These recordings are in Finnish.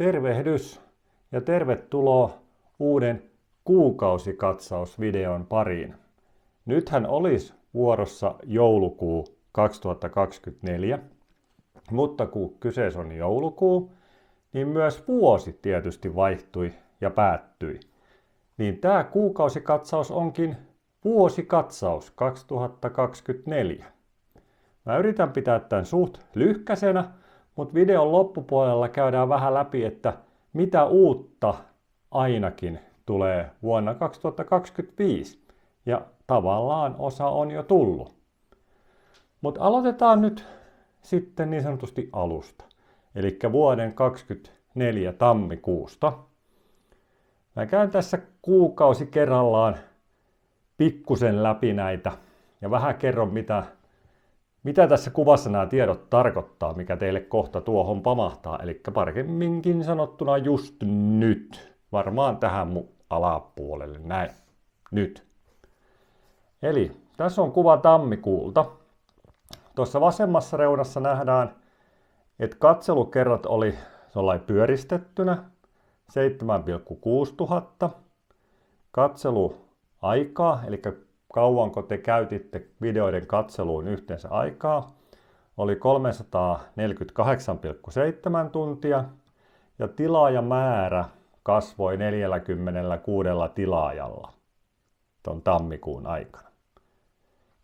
Tervehdys ja tervetuloa uuden kuukausikatsausvideon pariin. Nythän olisi vuorossa joulukuu 2024, mutta kun kyseessä on joulukuu, niin myös vuosi tietysti vaihtui ja päättyi. Niin tämä kuukausikatsaus onkin vuosikatsaus 2024. Mä yritän pitää tämän suht lyhkäisenä, mutta videon loppupuolella käydään vähän läpi, että mitä uutta ainakin tulee vuonna 2025. Ja tavallaan osa on jo tullut. Mutta aloitetaan nyt sitten niin sanotusti alusta. Eli vuoden 2024 tammikuusta. Mä käyn tässä kuukausi kerrallaan pikkusen läpi näitä ja vähän kerron mitä tässä kuvassa nämä tiedot tarkoittaa, mikä teille kohta tuohon pamahtaa. Eli paremminkin sanottuna just nyt. Varmaan tähän mun alapuolelle. Näin. Nyt. Eli tässä on kuva tammikuulta. Tuossa vasemmassa reunassa nähdään, että katselukerrat oli pyöristettynä 7,6 tuhatta. Katseluaikaa, eli kauanko te käytitte videoiden katseluun yhteensä aikaa, oli 348,7 tuntia ja tilaajamäärä kasvoi 46 tilaajalla tuon tammikuun aikana.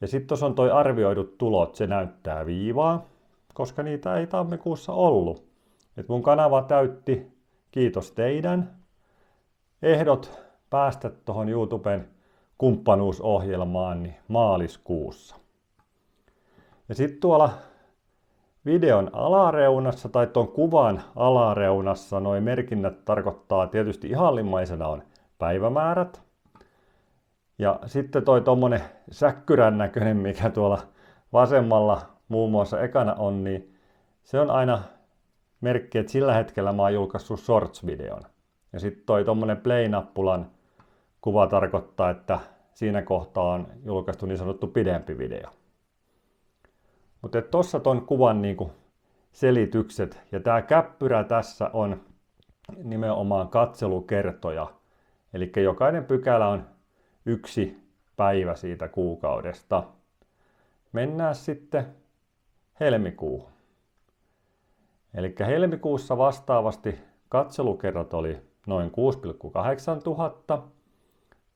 Ja sitten tuossa on toi arvioidut tulot, se näyttää viivaa, koska niitä ei tammikuussa ollut. Et mun kanava täytti, kiitos teidän, ehdot päästä tuohon YouTuben kumppanuusohjelmaan niin maaliskuussa. Ja sitten tuolla videon alareunassa tai tuon kuvan alareunassa noi merkinnät tarkoittaa tietysti ihanlimmaisena on päivämäärät. Ja sitten toi tommonen säkkyrän näköinen, mikä tuolla vasemmalla muun muassa ekana on, niin se on aina merkki, että sillä hetkellä mä oon julkaissut shorts-videon. Ja sitten toi tommonen play-nappulan kuva tarkoittaa, että siinä kohtaa on julkaistu niin sanottu pidempi video. Mutta tossa ton kuvan niinku selitykset. Ja tää käppyrä tässä on nimenomaan katselukertoja. Eli jokainen pykälä on yksi päivä siitä kuukaudesta. Mennään sitten helmikuuhun. Eli helmikuussa vastaavasti katselukerrat oli noin 6,8 tuhatta.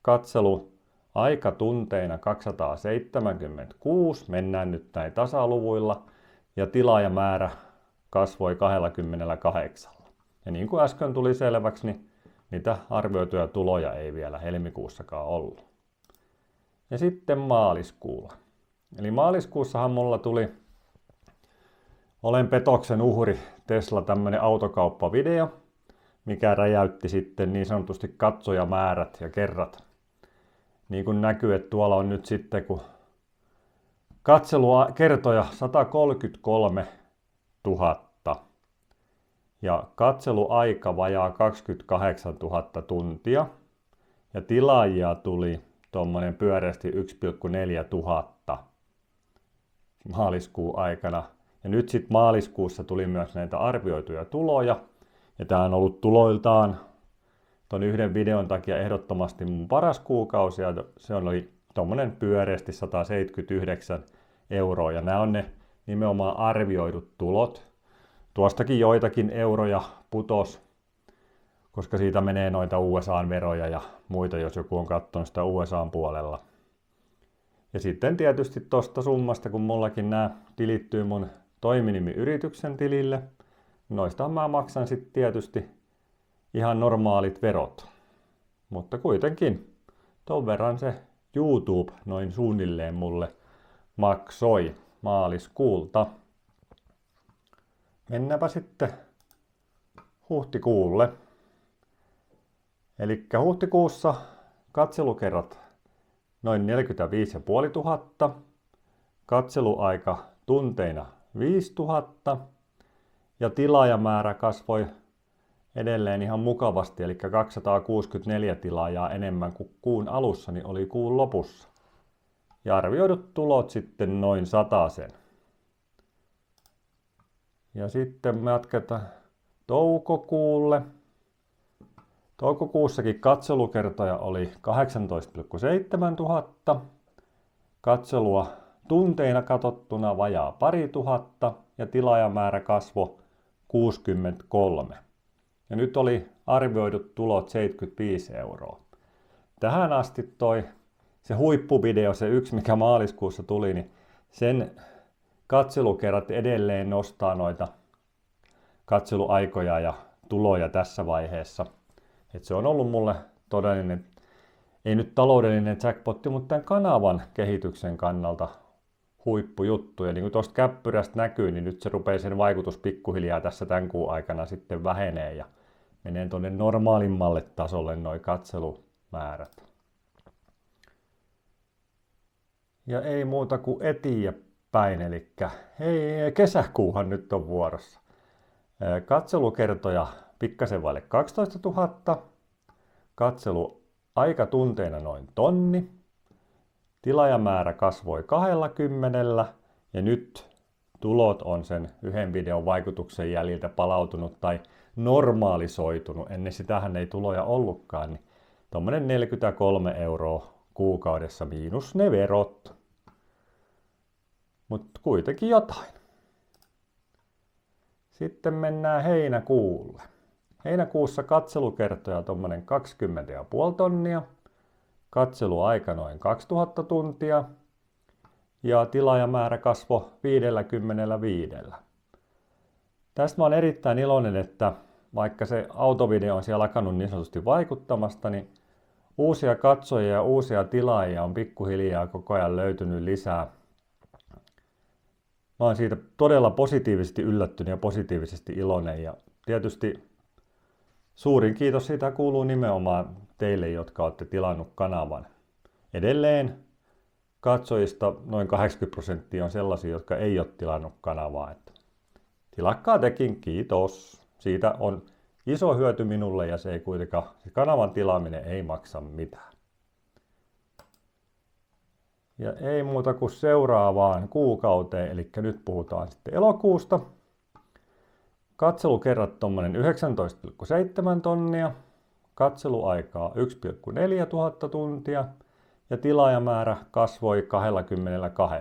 Katseluaikatunteina 276, mennään nyt näin tasaluvuilla, ja tilaajamäärä kasvoi 28. Ja niin kuin äsken tuli selväksi, niin niitä arvioituja tuloja ei vielä helmikuussakaan ollut. Ja sitten maaliskuulla. Eli maaliskuussahan mulla tuli Olen petoksen uhri Tesla tämmönen autokauppavideo, mikä räjäytti sitten niin sanotusti katsojamäärät ja kerrat. Niin kuin näkyy, että tuolla on nyt sitten kun katselua kertoja 133 000 ja katseluaika vajaa 28 000 tuntia ja tilaajia tuli tuommoinen pyöreästi 1,4 tuhatta maaliskuun aikana. Ja nyt sitten maaliskuussa tuli myös näitä arvioituja tuloja. Ja tämä on ollut tuloiltaan ton yhden videon takia ehdottomasti mun paras kuukausi. Ja se oli tommonen pyöreästi 179 €. Ja nämä on ne nimenomaan arvioidut tulot. Tuostakin joitakin euroja putos, koska siitä menee noita USA-veroja ja muita, jos joku on katsonut sitä USA-puolella. Ja sitten tietysti tosta summasta, kun mullakin nämä tilittyy mun toiminimiyrityksen tilille, noista mä maksan sitten tietysti ihan normaalit verot. Mutta kuitenkin ton verran se YouTube noin suunnilleen mulle maksoi maaliskuulta. Mennäänpä sitten huhtikuulle. Eli huhtikuussa katselukerrat noin 45 500, katseluaika tunteina 5000 ja tilaajamäärä kasvoi edelleen ihan mukavasti, eli 264 tilaajaa enemmän kuin kuun alussa, niin oli kuun lopussa. Ja arvioidut tulot sitten noin 100. Ja sitten me jatketaan toukokuulle. Toukokuussakin katselukertoja oli 18,7 tuhatta. Katselua tunteina katsottuna vajaa 2000 ja tilaajamäärä kasvoi 63. Ja nyt oli arvioidut tulot 75 euroa. Tähän asti se huippuvideo, se yksi mikä maaliskuussa tuli, niin sen katselukerrat edelleen nostaa noita katseluaikoja ja tuloja tässä vaiheessa. Et se on ollut mulle todellinen, ei nyt taloudellinen jackpotti, mutta tämän kanavan kehityksen kannalta huippujuttu. Ja niin kuin tuosta käppyrästä näkyy, niin nyt se rupeaa sen vaikutus pikkuhiljaa tässä tämän kuun aikana sitten vähenee ja menee tuonne normaalimmalle tasolle noi katselumäärät. Ja ei muuta kuin eteenpäin, eli hei, kesäkuuhan nyt on vuorossa. Katselukertoja pikkasen vaille 12 000, katseluaika tunteina noin 1000, tilaajamäärä kasvoi 20 ja nyt tulot on sen yhden videon vaikutuksen jäljiltä palautunut tai normalisoitunut. Ennen sitähän ei tuloja ollutkaan, niin tuommoinen 43 euroa kuukaudessa miinus ne verot. Mutta kuitenkin jotain. Sitten mennään heinäkuulle. Heinäkuussa katselukertoja tuommoinen 20,5 tonnia. Katseluaika noin 2000 tuntia. Ja tilaajamäärä kasvoi 55. Tästä mä oon erittäin iloinen, että vaikka se autovideo on siellä lakannut niin sanotusti vaikuttamasta, niin uusia katsojia ja uusia tilaajia on pikkuhiljaa koko ajan löytynyt lisää. Mä oon siitä todella positiivisesti yllättynyt ja positiivisesti iloinen ja tietysti suurin kiitos siitä kuuluu nimenomaan teille, jotka olette tilannut kanavan. Edelleen katsojista noin 80% on sellaisia, jotka ei ole tilannut kanavaa. Että tilakkaa tekin, kiitos. Siitä on iso hyöty minulle ja se kanavan tilaaminen ei maksa mitään. Ja ei muuta kuin seuraavaan kuukauteen, eli nyt puhutaan sitten elokuusta. Katselukerrat tuommoinen 19,7 tonnia, katseluaikaa 1,4 tuhatta tuntia ja tilaajamäärä kasvoi 22.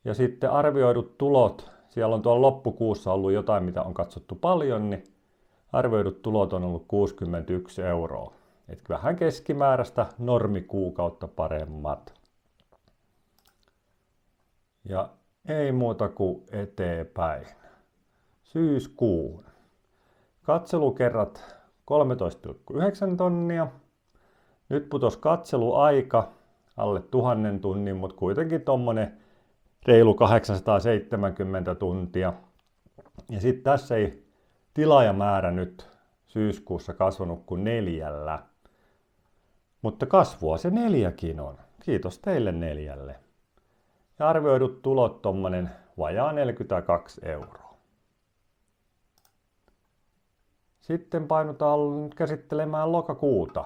Ja sitten arvioidut tulot, siellä on tuolla loppukuussa ollut jotain mitä on katsottu paljon, niin arvioidut tulot on ollut 61 euroa. Et vähän keskimääräistä normikuukautta paremmat. Ja ei muuta kuin eteenpäin. Syyskuun. Katselukerrat 13,9 tonnia. Nyt putosi katseluaika alle 1000 tunnin, mutta kuitenkin tommonen reilu 870 tuntia. Ja sitten tässä ei tilaajamäärä nyt syyskuussa kasvanut kuin 4. Mutta kasvua se 4kin on. Kiitos teille 4. Ja arvioidut tulot tommonen vajaa 42 euroa. Sitten painutaan käsittelemään lokakuuta.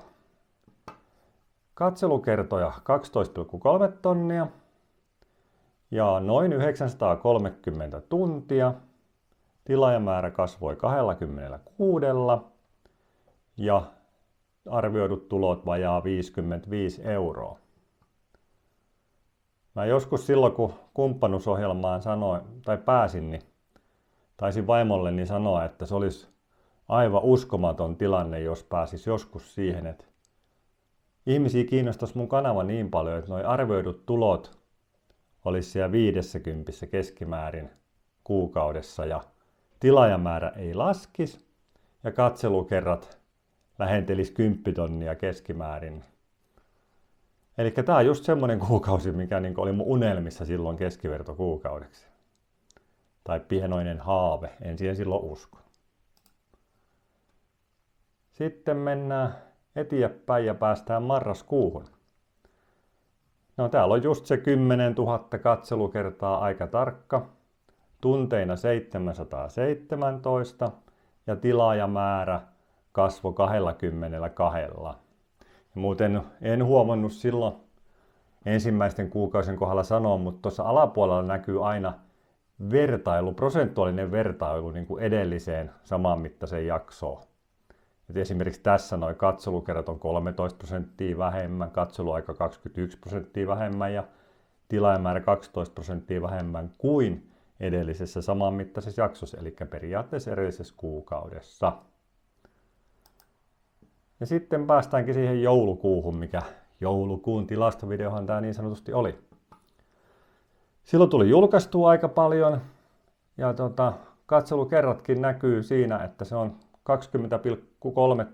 Katselukertoja 12,3 tonnia ja noin 930 tuntia. Tilaajamäärä kasvoi 26 ja arvioidut tulot vajaa 55 euroa. Mä joskus silloin, kun kumppanuusohjelmaan pääsin, niin taisin vaimolleni sanoa, että se olisi aivan uskomaton tilanne, jos pääsis joskus siihen, että ihmisiä kiinnostaisi mun kanava niin paljon, että noi arvioidut tulot olisi siellä 50 keskimäärin kuukaudessa ja tilaajamäärä ei laskisi ja katselukerrat lähentelisi 10 tonnia keskimäärin. Eli tää on just semmonen kuukausi, mikä oli mun unelmissa silloin keskivertokuukaudeksi. Tai pienoinen haave, en siihen silloin usko. Sitten mennään eteenpäin ja päästään marraskuuhun. No täällä on just se 10 000 katselukertaa aika tarkka. Tunteina 717 ja tilaajamäärä kasvoi 22. Ja muuten en huomannut silloin ensimmäisten kuukausien kohdalla sanoa, mutta tuossa alapuolella näkyy aina prosentuaalinen vertailu niin kuin edelliseen samanmittaiseen jaksoon. Et esimerkiksi tässä noin katselukerrat on 13% vähemmän, katseluaika 21% vähemmän ja tilaajamäärä 12% vähemmän kuin edellisessä samanmittaisessa jaksossa, eli periaatteessa edellisessä kuukaudessa. Ja sitten päästäänkin siihen joulukuuhun, mikä joulukuun tilastovideohan tämä niin sanotusti oli. Silloin tuli julkaistua aika paljon ja katselukerratkin näkyy siinä, että se on 20,3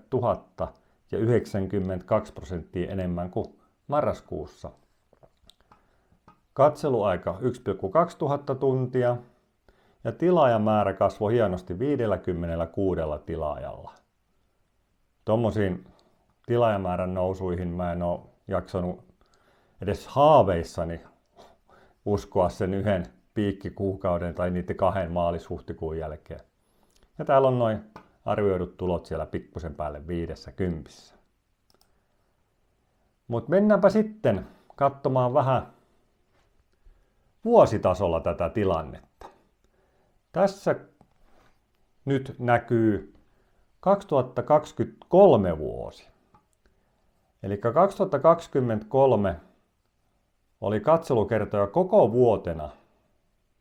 tuhatta ja 92% enemmän kuin marraskuussa. Katseluaika 1,2 tuhatta tuntia ja tilaajamäärä kasvoi hienosti 56 tilaajalla. Tuommoisiin tilaajamäärän nousuihin mä en ole jaksanut edes haaveissani uskoa sen yhden piikkikuukauden tai niiden 2 maalis-huhtikuun jälkeen. Ja täällä on noin arvioidut tulot siellä pikkusen päälle 50. Mutta mennäänpä sitten katsomaan vähän vuositasolla tätä tilannetta. Tässä nyt näkyy 2023 vuosi. Eli 2023 oli katselukertoja koko vuotena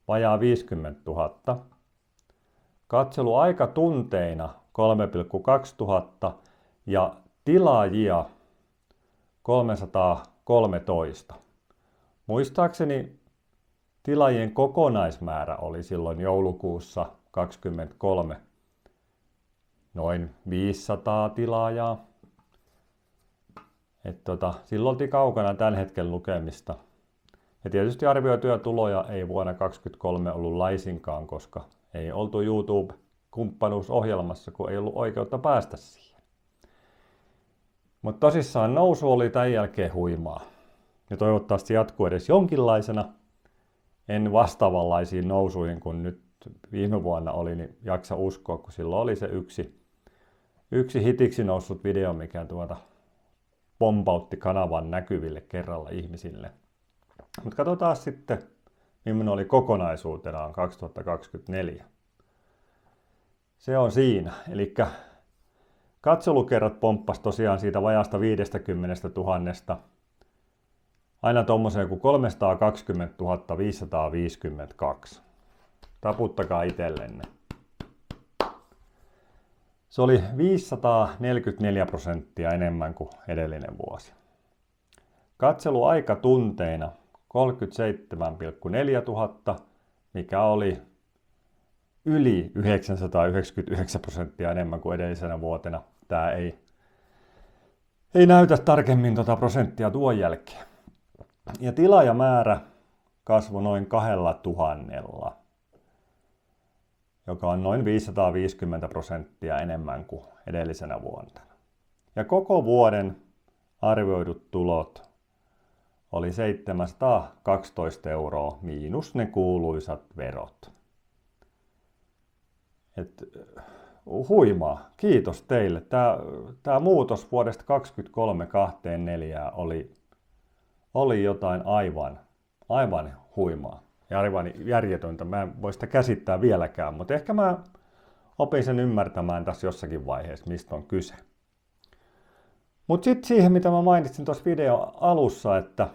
vajaa 50 000. Katseluaika tunteina 3,2 tuhatta ja tilaajia 313. Muistaakseni tilaajien kokonaismäärä oli silloin joulukuussa 2023 noin 500 tilaajaa. Silloin oltiin kaukana tämän hetken lukemista. Ja tietysti arvioituja tuloja ei vuonna 2023 ollut laisinkaan, koska ei oltu YouTube-kumppanuusohjelmassa, kun ei ollut oikeutta päästä siihen. Mutta tosissaan nousu oli tämän jälkeen huimaa. Ja toivottavasti jatkuu edes jonkinlaisena. En vastaavanlaisiin nousuihin kuin nyt viime vuonna oli, niin jaksa uskoa, kun silloin oli se yksi hitiksi noussut video, mikä pompautti kanavan näkyville kerralla ihmisille. Mutta katsotaan sitten, millainen oli kokonaisuutenaan 2024. Se on siinä. Eli katselukerrat pomppasi tosiaan siitä vajaasta 50 000 aina tuommoiseen kuin 320 552. Taputtakaa itsellenne. Se oli 544% enemmän kuin edellinen vuosi. Katseluaika tunteina 37,4 tuhatta, mikä oli yli 999% enemmän kuin edellisenä vuotena. Tämä ei näytä tarkemmin prosenttia tuon jälkeen. Ja tilaajamäärä kasvoi noin 2,000, joka on noin 550% enemmän kuin edellisenä vuonna. Ja koko vuoden arvioidut tulot oli 712 € miinus ne kuuluisat verot. Huimaa. Kiitos teille. Tämä muutos vuodesta 2023 2024 oli jotain aivan huimaa ja aivan järjetöntä. Mä en voi sitä käsittää vieläkään, mutta ehkä mä opin sen ymmärtämään tässä jossakin vaiheessa, mistä on kyse. Mutta sitten siihen, mitä mä mainitsin tuossa videon alussa, että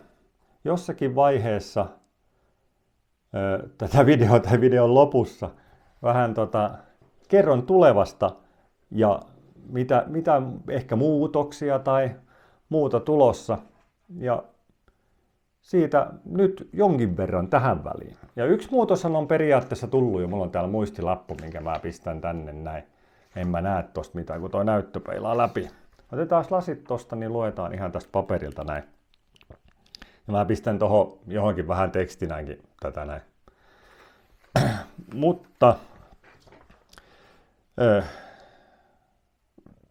jossakin vaiheessa tätä videota tai videon lopussa vähän kerron tulevasta ja mitä ehkä muutoksia tai muuta tulossa. Ja siitä nyt jonkin verran tähän väliin. Ja yksi muutoshan on periaatteessa tullut jo. Mulla on täällä muistilappu, minkä mä pistän tänne näin. En mä näe tosta mitään, kun toi näyttö peilaa läpi. Otetaan lasit tosta, niin luetaan ihan tästä paperilta näin. Ja mä pistän tohon johonkin vähän tekstinäänkin tätä näin. Mutta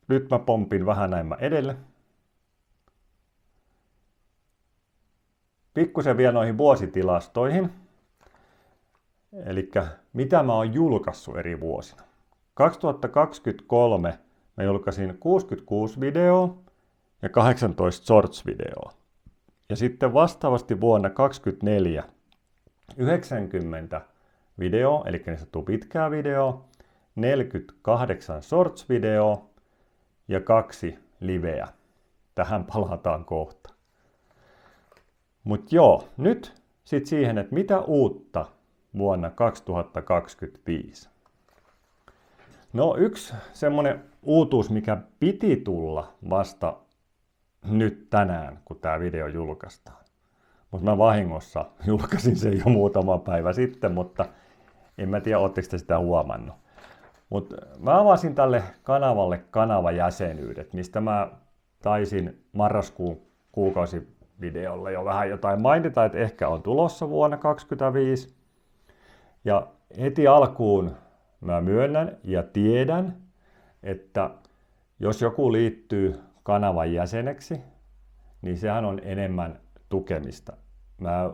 nyt mä pompin vähän näin edelle. Pikkusen vielä noihin vuositilastoihin. Eli mitä mä oon julkaissut eri vuosina. 2023 mä julkaisin 66 videoa ja 18 shorts-videoa. Ja sitten vastaavasti vuonna 2024 90 video, eli niistä tuu pitkää video, 48 shorts-video ja 2 liveä. Tähän palataan kohta. Mut joo, nyt sit siihen, että mitä uutta vuonna 2025. No yksi semmonen uutuus, mikä piti tulla vasta nyt tänään, kun tää video julkaistaan. Mutta mä vahingossa julkaisin sen jo muutama päivä sitten, mutta en mä tiedä, ootteko te sitä huomannut. Mutta mä avasin tälle kanavalle kanavajäsenyydet, mistä mä taisin marraskuun kuukausivideolla jo vähän jotain mainita, että ehkä on tulossa vuonna 2025. Ja heti alkuun mä myönnän ja tiedän, että jos joku liittyy kanavan jäseneksi, niin sehän on enemmän tukemista. Mä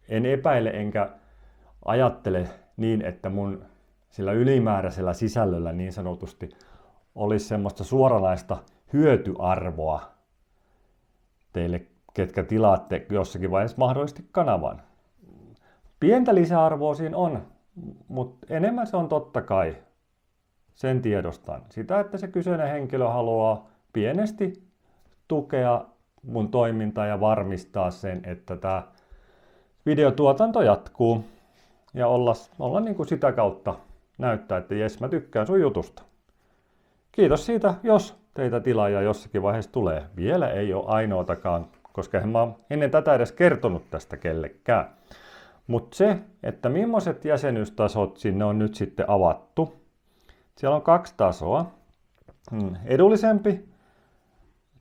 en epäile enkä ajattele niin, että mun sillä ylimääräisellä sisällöllä niin sanotusti olisi semmoista suoranaista hyötyarvoa teille, ketkä tilaatte jossakin vaiheessa mahdollisesti kanavan. Pientä lisäarvoa siinä on, mutta enemmän se on totta kai. Sen tiedostan. Sitä, että se kyseinen henkilö haluaa pienesti tukea mun toimintaa ja varmistaa sen, että tämä videotuotanto jatkuu ja olla niin kuin sitä kautta näyttää, että jes, mä tykkään sun jutusta. Kiitos siitä, jos teitä tilaajia jossakin vaiheessa tulee. Vielä ei ole ainoatakaan, koska en mä ennen tätä edes kertonut tästä kellekään. Mutta se, että millaiset jäsenyystasot sinne on nyt sitten avattu. Siellä on 2 tasoa. Edullisempi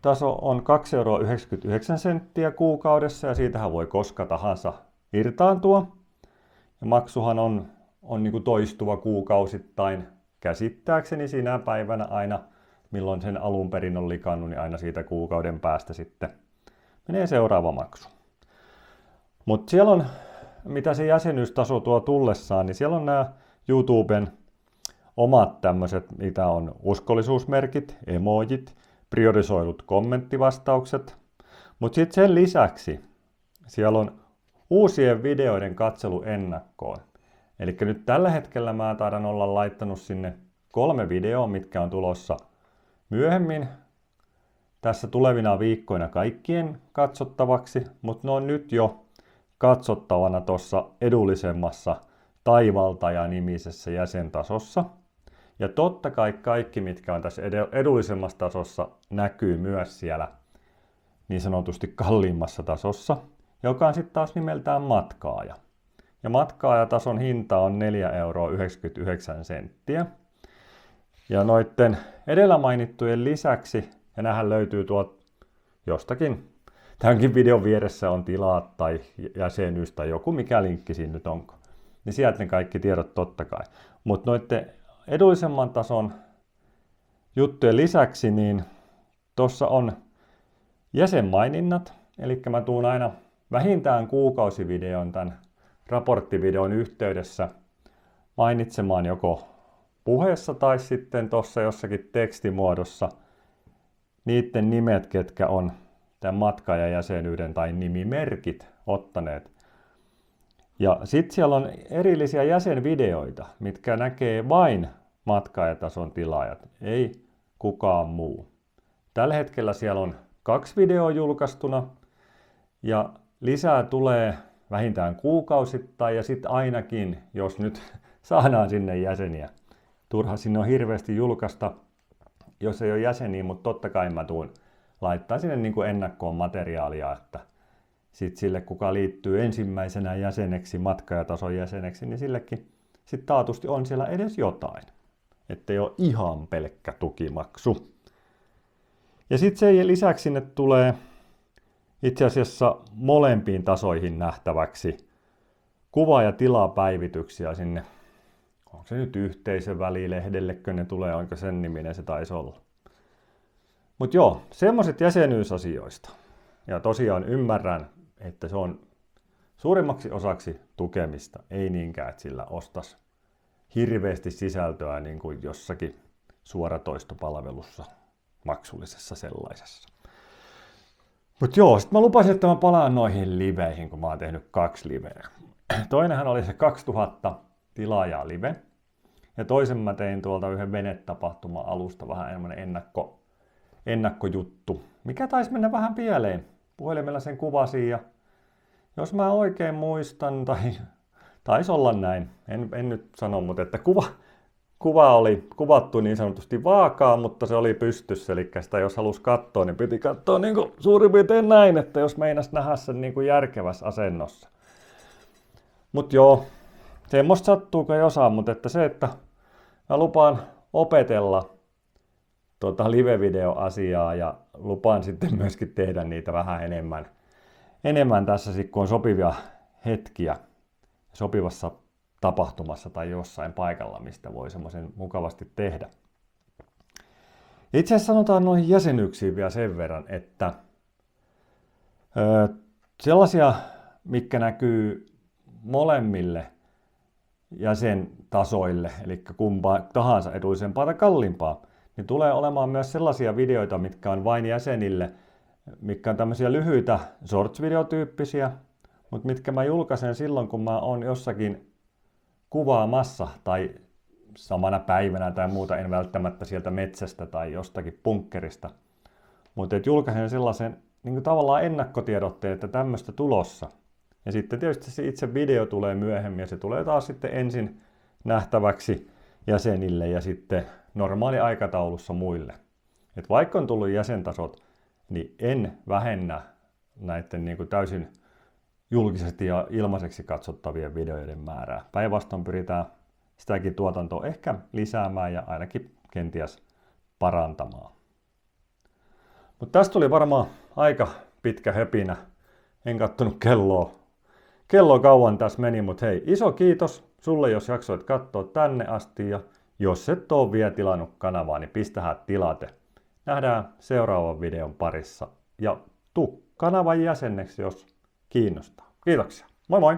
taso on 2,99 € kuukaudessa ja siitähän voi koska tahansa irtaantua. Ja maksuhan on niin kuin toistuva kuukausittain käsittääkseni sinä päivänä aina, milloin sen alun perin on likannut, niin aina siitä kuukauden päästä sitten menee seuraava maksu. Mutta siellä on, mitä se jäsenyystaso tuo tullessaan, niin siellä on nämä YouTuben omat tämmöiset, mitä on uskollisuusmerkit, emojit, priorisoidut kommenttivastaukset. Mutta sitten sen lisäksi siellä on uusien videoiden katselu ennakkoon. Eli nyt tällä hetkellä mä taidan olla laittanut sinne 3 videoa, mitkä on tulossa myöhemmin tässä tulevina viikkoina kaikkien katsottavaksi, mutta ne on nyt jo katsottavana tuossa edullisemmassa Taivaltaja-nimisessä jäsentasossa. Ja totta kai kaikki, mitkä on tässä edullisemmassa tasossa, näkyy myös siellä niin sanotusti kalliimmassa tasossa, joka on sitten taas nimeltään matkaaja. Ja matkaajatason hinta on 4,99 €. Ja noitten edellä mainittujen lisäksi, ja näähän löytyy tuolta jostakin, tämänkin videon vieressä on tilaa tai jäsenyys tai joku, mikä linkki siinä nyt onko. Niin sieltä ne kaikki tiedot totta kai. Mutta noitten edullisemman tason juttujen lisäksi, niin tuossa on jäsenmaininnat, eli mä tuun aina vähintään kuukausivideon tämän raporttivideon yhteydessä mainitsemaan joko puheessa tai sitten tuossa jossakin tekstimuodossa niiden nimet, ketkä on tämän matkaajajäsenyyden tai nimimerkit ottaneet. Ja sitten siellä on erillisiä jäsenvideoita, mitkä näkee vain matkaajatason tilaajat, ei kukaan muu. Tällä hetkellä siellä on 2 videoa julkaistuna ja lisää tulee vähintään kuukausittain ja sitten ainakin, jos nyt saadaan sinne jäseniä. Turha sinne on hirveästi julkaista, jos ei ole jäseniä, mutta totta kai mä tuun laittaa sinne niin kuin ennakkoon materiaalia, että sitten sille, kuka liittyy ensimmäisenä jäseneksi, matkaajatason jäseneksi, niin sillekin sitten taatusti on siellä edes jotain. Ettei ole ihan pelkkä tukimaksu. Ja sitten sen lisäksi sinne tulee itse asiassa molempiin tasoihin nähtäväksi kuva- ja tilapäivityksiä sinne. Onko se nyt yhteisön välilehdellekö ne tulee, onko sen niminen se taisi olla. Mutta joo, semmoiset jäsenyysasioista. Ja tosiaan ymmärrän, että se on suurimmaksi osaksi tukemista, ei niinkään, että sillä ostaisi hirveästi sisältöä niin kuin jossakin suoratoistopalvelussa, maksullisessa sellaisessa. Mutta joo, sitten mä lupasin, että mä palaan noihin liveihin, kun mä oon tehnyt 2 liveä. Toinenhan oli se 2000 tilaajaa live. Ja toisen mä tein tuolta yhden venetapahtuma-alusta vähän enemmän ennakkojuttu, mikä taisi mennä vähän pieleen. Puhelimella sen kuvasin ja jos mä oikein muistan, tai taisi olla näin, en nyt sano, mutta että kuva oli kuvattu niin sanotusti vaakaan, mutta se oli pystyssä, eli sitä jos halusi katsoa, niin piti katsoa niin kuin suurin piirtein näin, että jos meinas nähdä sen niin kuin järkevässä asennossa. Mut joo, semmoista sattuu kun ei osaa, mutta että se, että mä lupaan opetella live-video-asiaa ja lupaan sitten myöskin tehdä niitä vähän enemmän tässä sit, kun on sopivia hetkiä sopivassa tapahtumassa tai jossain paikalla, mistä voi semmoisen mukavasti tehdä. Itse asiassa sanotaan noihin jäsenyyksiin vielä sen verran, että sellaisia, mitkä näkyy molemmille jäsentasoille, eli kumpaa tahansa edullisempaa tai kalliimpaa, niin tulee olemaan myös sellaisia videoita, mitkä on vain jäsenille, mitkä on tämmöisiä lyhyitä shorts-videotyyppisiä, mutta mitkä mä julkaisen silloin, kun mä oon jossakin kuvaamassa tai samana päivänä tai muuta, en välttämättä sieltä metsästä tai jostakin bunkkerista. Mutta julkaisen sellaisen niin tavallaan ennakkotiedotteen, että tämmöistä tulossa. Ja sitten tietysti se itse video tulee myöhemmin ja se tulee taas sitten ensin nähtäväksi jäsenille ja sitten normaali aikataulussa muille. Et vaikka on tullut jäsentasot, niin en vähennä näiden niin kuin täysin julkisesti ja ilmaiseksi katsottavien videoiden määrää. Päinvastoin pyritään sitäkin tuotantoa ehkä lisäämään ja ainakin kenties parantamaan. Mutta tästä tuli varmaan aika pitkä höpinä. En kattonut kelloa. Kello kauan tässä meni, mutta hei, iso kiitos sulle, jos jaksoit katsoa tänne asti. Ja jos et ole vielä tilannut kanavaa, niin pistähän tilate. Nähdään seuraavan videon parissa. Ja tuu kanavan jäseneksi, jos kiinnostaa. Kiitoksia. Moi moi!